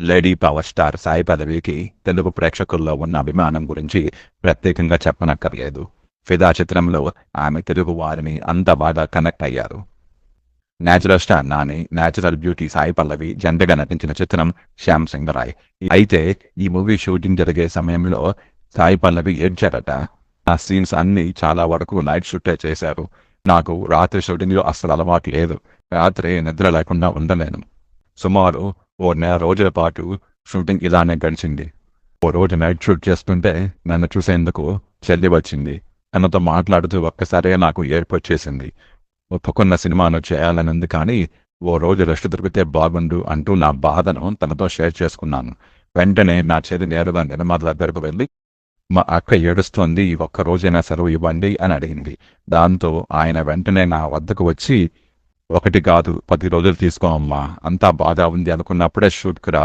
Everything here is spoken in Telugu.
లేడీ పవర్ స్టార్ సాయి పల్లవికి తెలుగు ప్రేక్షకుల్లో ఉన్న అభిమానం గురించి ప్రత్యేకంగా చెప్పనక్కర్లేదు. ఫిదా చిత్రంలో ఆమె తెలుగు వారిని అంత బాగా కనెక్ట్ అయ్యారు. Natural star Nani, natural beauty Sai Pallavi జంటగా నటించిన చిత్రం శ్యామ్ సింగ్ రాయ్. అయితే ఈ మూవీ షూటింగ్ జరిగే సమయంలో సాయి పల్లవి ఏడ్చారట. ఆ సీన్స్ అన్ని చాలా వరకు నైట్ షూటే చేశారు. నాకు రాత్రి షూటింగ్లో అస్సలు అలవాటు లేదు. రాత్రి నిద్ర లేకుండా ఉండలేను. సుమారు ఓ నెల రోజుల పాటు షూటింగ్ ఇలానే గడిచింది. ఓ రోజు నైట్ షూట్ చేస్తుంటే నన్ను చూసేందుకు చెల్లి వచ్చింది. తనతో మాట్లాడుతూ ఒక్కసారిగా నాకు ఏడుపు వచ్చేసింది. ఒప్పుకున్న సినిమాను చేయాలనుంది, కానీ ఓ రోజు రెస్ట్ దొరికితే బాగుండు అంటూ నా బాధను తనతో షేర్ చేసుకున్నాను. వెంటనే నా చెల్లి నేరుగా నిర్మాత దగ్గరకు వెళ్ళి, మా అక్క ఏడుస్తోంది, ఒక్క రోజైనా సెలవు ఇవ్వండి అని అడిగింది. దాంతో ఆయన వెంటనే నా వద్దకు వచ్చి, 1 కాదు 10 రోజులు తీసుకో అమ్మా, అంతా బాగా ఉంది అనుకున్నప్పుడే షూట్కి రా